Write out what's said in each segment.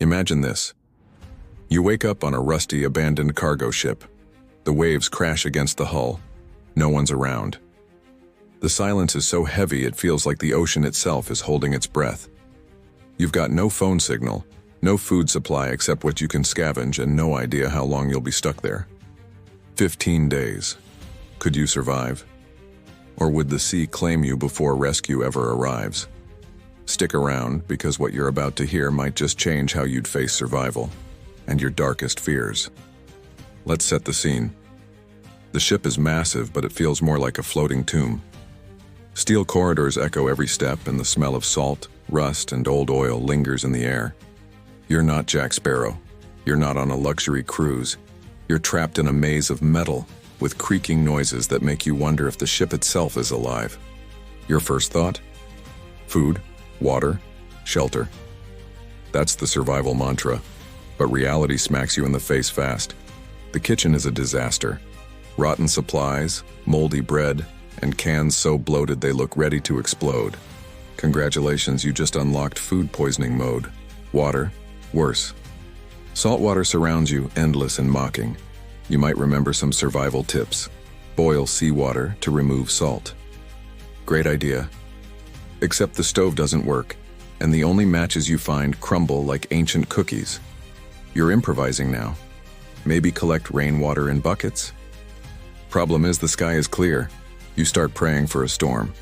Imagine this. You wake up on a rusty, abandoned cargo ship. The waves crash against the hull. No one's around. The silence is so heavy it feels like the ocean itself is holding its breath. You've got no phone signal, no food supply except what you can scavenge, and no idea how long you'll be stuck there. 15 days. Could you survive? Or would the sea claim you before rescue ever arrives? Stick around, because what you're about to hear might just change how you'd face survival and your darkest fears. Let's set the scene. The ship is massive, but it feels more like a floating tomb. Steel corridors echo every step, and the smell of salt, rust, and old oil lingers in the air. You're not Jack Sparrow. You're not on a luxury cruise. You're trapped in a maze of metal, with creaking noises that make you wonder if the ship itself is alive. Your first thought? Food, water, shelter. That's the survival mantra, but reality smacks you in the face fast. The kitchen is a disaster. Rotten supplies, moldy bread, and cans so bloated they look ready to explode. Congratulations, you just unlocked food poisoning mode. Water, worse. Salt water surrounds you, endless and mocking. You might remember some survival tips. Boil seawater to remove salt. Great idea. Except the stove doesn't work, and the only matches you find crumble like ancient cookies. You're improvising now. Maybe collect rainwater in buckets? Problem is, the sky is clear. You start praying for a storm.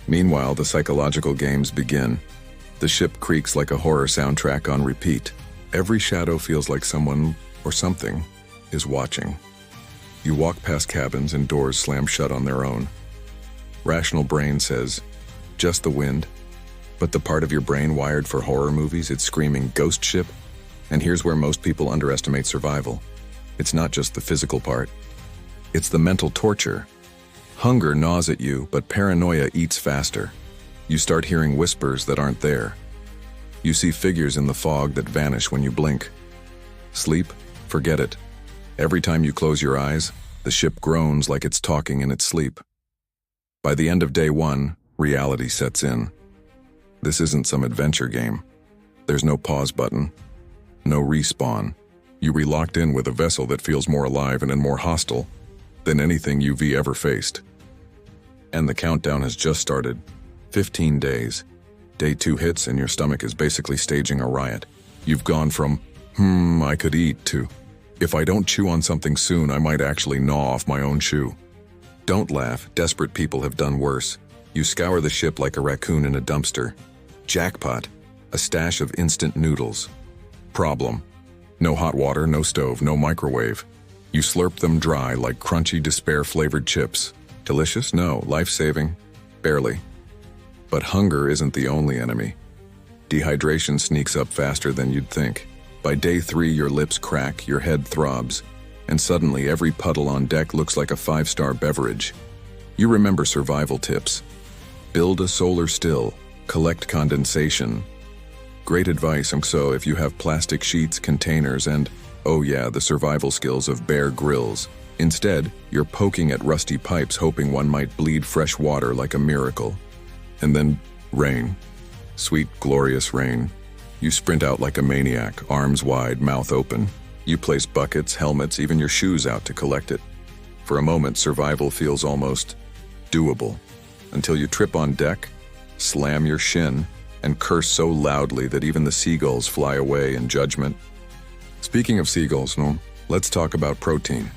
Meanwhile, the psychological games begin. The ship creaks like a horror soundtrack on repeat. Every shadow feels like someone or something is watching. You walk past cabins and doors slam shut on their own. Rational brain says, just the wind. But the part of your brain wired for horror movies, it's screaming ghost ship. And here's where most people underestimate survival. It's not just the physical part. It's the mental torture. Hunger gnaws at you, but paranoia eats faster. You start hearing whispers that aren't there. You see figures in the fog that vanish when you blink. Sleep? Forget it. Every time you close your eyes, the ship groans like it's talking in its sleep. By the end of day one, reality sets in. This isn't some adventure game. There's no pause button, no respawn. You're locked in with a vessel that feels more alive and more hostile than anything you've ever faced. And the countdown has just started. 15 days. Day 2 hits and your stomach is basically staging a riot. You've gone from, I could eat, to, if I don't chew on something soon, I might actually gnaw off my own shoe. Don't laugh, desperate people have done worse. You scour the ship like a raccoon in a dumpster. Jackpot, a stash of instant noodles. Problem, no hot water, no stove, no microwave. You slurp them dry like crunchy, despair-flavored chips. Delicious? No. Life-saving? Barely. But hunger isn't the only enemy. Dehydration sneaks up faster than you'd think. By day 3, your lips crack, your head throbs, and suddenly every puddle on deck looks like a 5-star beverage. You remember survival tips. Build a solar still. Collect condensation. Great advice, so if you have plastic sheets, containers, and, oh yeah, the survival skills of Bear Grylls. Instead, you're poking at rusty pipes hoping one might bleed fresh water like a miracle. And then, rain. Sweet, glorious rain. You sprint out like a maniac, arms wide, mouth open. You place buckets, helmets, even your shoes out to collect it. For a moment, survival feels almost doable. Until you trip on deck, slam your shin, and curse so loudly that even the seagulls fly away in judgment. Speaking of seagulls, let's talk about protein.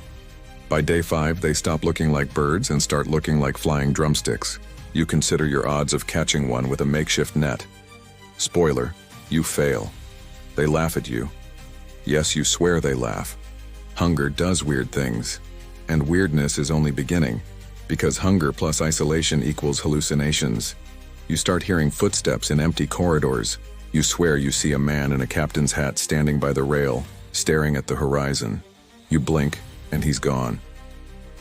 By day 5, they stop looking like birds and start looking like flying drumsticks. You consider your odds of catching one with a makeshift net. Spoiler, you fail. They laugh at you. Yes, you swear they laugh. Hunger does weird things. And weirdness is only beginning, because hunger plus isolation equals hallucinations. You start hearing footsteps in empty corridors. You swear you see a man in a captain's hat standing by the rail, staring at the horizon. You blink, and he's gone.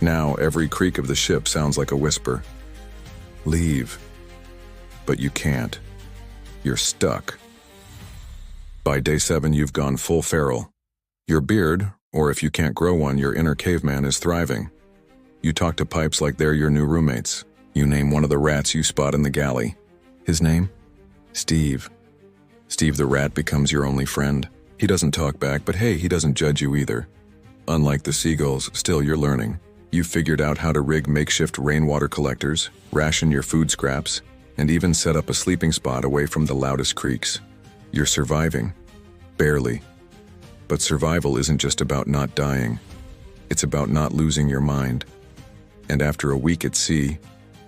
Now, every creak of the ship sounds like a whisper. Leave. But you can't. You're stuck. By day 7, you've gone full feral. Your beard, or if you can't grow one, your inner caveman is thriving. You talk to pipes like they're your new roommates. You name one of the rats you spot in the galley. His name? Steve. Steve the Rat becomes your only friend. He doesn't talk back, but hey, he doesn't judge you either. Unlike the seagulls, still you're learning. You've figured out how to rig makeshift rainwater collectors, ration your food scraps, and even set up a sleeping spot away from the loudest creaks. You're surviving. Barely. But survival isn't just about not dying. It's about not losing your mind. And after a week at sea,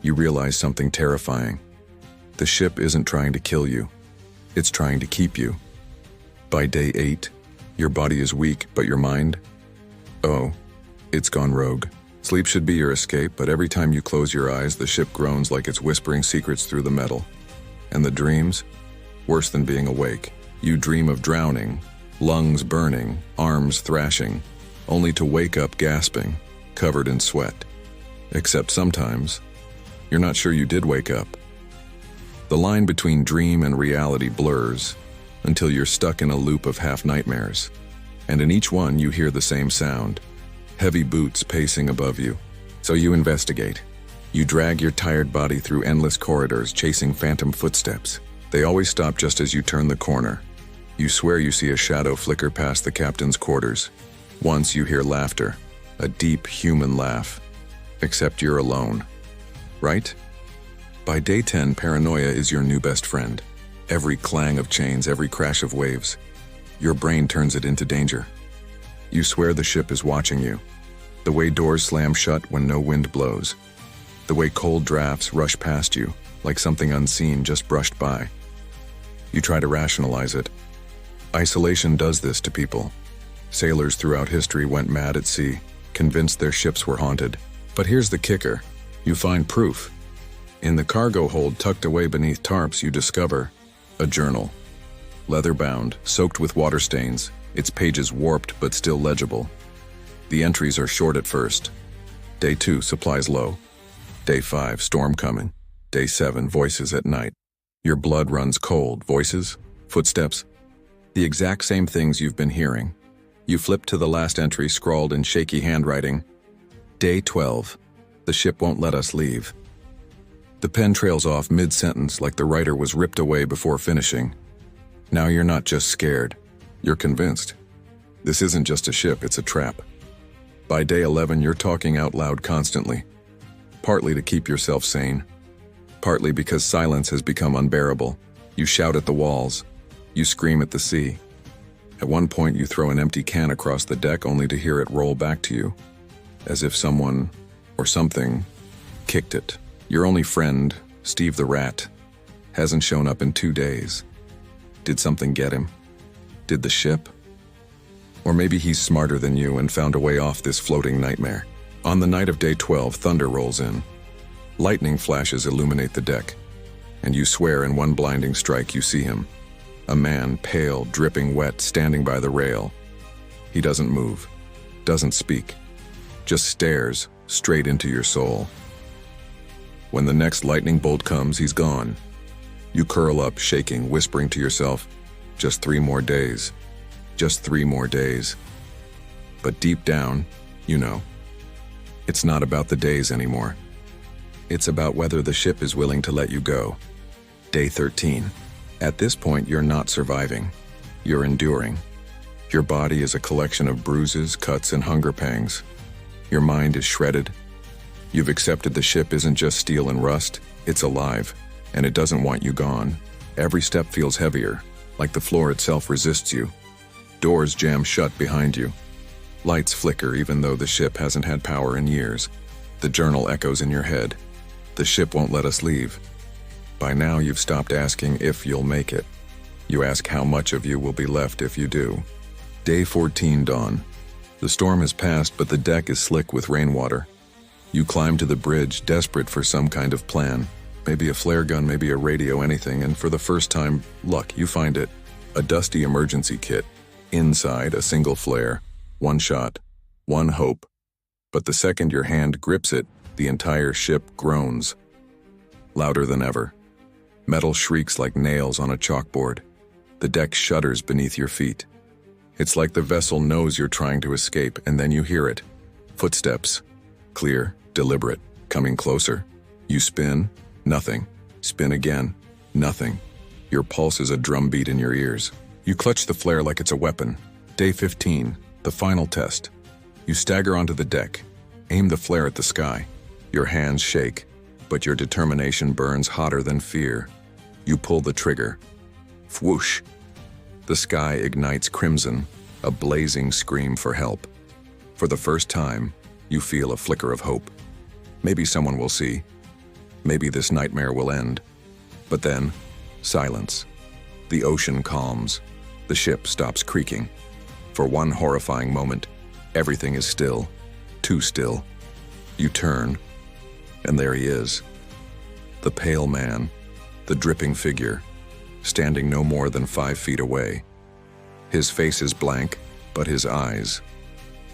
you realize something terrifying. The ship isn't trying to kill you. It's trying to keep you. By day 8, your body is weak, but your mind? Oh, it's gone rogue. Sleep should be your escape, but every time you close your eyes, the ship groans like it's whispering secrets through the metal. And the dreams? Worse than being awake. You dream of drowning, lungs burning, arms thrashing, only to wake up gasping, covered in sweat. Except sometimes, you're not sure you did wake up. The line between dream and reality blurs until you're stuck in a loop of half-nightmares. And in each one, you hear the same sound. Heavy boots pacing above you. So you investigate. You drag your tired body through endless corridors, chasing phantom footsteps. They always stop just as you turn the corner. You swear you see a shadow flicker past the captain's quarters. Once you hear laughter, a deep human laugh. Except you're alone. Right? By day 10, paranoia is your new best friend. Every clang of chains, every crash of waves. Your brain turns it into danger. You swear the ship is watching you. The way doors slam shut when no wind blows. The way cold drafts rush past you, like something unseen just brushed by. You try to rationalize it. Isolation does this to people. Sailors throughout history went mad at sea, convinced their ships were haunted. But here's the kicker. You find proof. In the cargo hold tucked away beneath tarps, you discover a journal. Leather-bound, soaked with water stains, its pages warped but still legible. The entries are short at first. Day 2, supplies low. Day 5, storm coming. Day 7, voices at night. Your blood runs cold. Voices? Footsteps? The exact same things you've been hearing. You flip to the last entry, scrawled in shaky handwriting. Day 12. The ship won't let us leave. The pen trails off mid-sentence like the writer was ripped away before finishing. Now you're not just scared. You're convinced. This isn't just a ship, it's a trap. By day 11, you're talking out loud constantly. Partly to keep yourself sane. Partly because silence has become unbearable. You shout at the walls. You scream at the sea. At one point, you throw an empty can across the deck only to hear it roll back to you. As if someone, or something, kicked it. Your only friend, Steve the Rat, hasn't shown up in 2 days. Did something get him? Did the ship? Or maybe he's smarter than you and found a way off this floating nightmare. On the night of day 12, thunder rolls in. Lightning flashes illuminate the deck, and you swear in one blinding strike you see him. A man, pale, dripping wet, standing by the rail. He doesn't move, doesn't speak, just stares straight into your soul. When the next lightning bolt comes, he's gone. You curl up, shaking, whispering to yourself, just 3 more days. Just 3 more days. But deep down, you know, it's not about the days anymore. It's about whether the ship is willing to let you go. Day 13. At this point, you're not surviving. You're enduring. Your body is a collection of bruises, cuts, and hunger pangs. Your mind is shredded. You've accepted the ship isn't just steel and rust, it's alive, and it doesn't want you gone. Every step feels heavier, like the floor itself resists you. Doors jam shut behind you. Lights flicker even though the ship hasn't had power in years. The journal echoes in your head. The ship won't let us leave. By now you've stopped asking if you'll make it. You ask how much of you will be left if you do. Day 14, dawn. The storm has passed, but the deck is slick with rainwater. You climb to the bridge, desperate for some kind of plan. Maybe a flare gun, maybe a radio, anything, and for the first time, luck, you find it. A dusty emergency kit. Inside, a single flare. 1 shot. 1 hope. But the second your hand grips it, the entire ship groans. Louder than ever. Metal shrieks like nails on a chalkboard. The deck shudders beneath your feet. It's like the vessel knows you're trying to escape, and then you hear it. Footsteps. Clear, deliberate, coming closer. You spin. Nothing. Spin again. Nothing. Your pulse is a drumbeat in your ears. You clutch the flare like it's a weapon. Day 15, the final test. You stagger onto the deck, aim the flare at the sky. Your hands shake, but your determination burns hotter than fear. You pull the trigger. Whoosh! The sky ignites crimson, a blazing scream for help. For the first time, you feel a flicker of hope. Maybe someone will see. Maybe this nightmare will end. But then, silence. The ocean calms. The ship stops creaking. For one horrifying moment, everything is still. Too still. You turn, and there he is. The pale man, the dripping figure, standing no more than 5 feet away. His face is blank, but his eyes,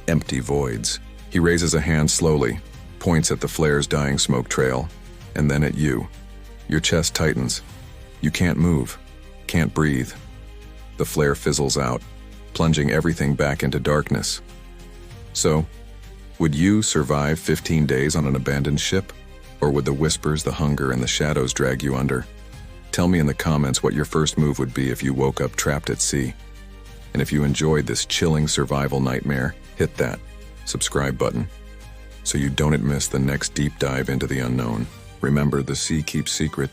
empty voids. He raises a hand slowly, points at the flare's dying smoke trail, and then at you. Your chest tightens. You can't move, can't breathe. The flare fizzles out, plunging everything back into darkness. So, would you survive 15 days on an abandoned ship? Or would the whispers, the hunger, and the shadows drag you under? Tell me in the comments what your first move would be if you woke up trapped at sea. And if you enjoyed this chilling survival nightmare, hit that subscribe button so you don't miss the next deep dive into the unknown. Remember, the sea keeps secret,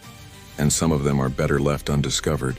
and some of them are better left undiscovered.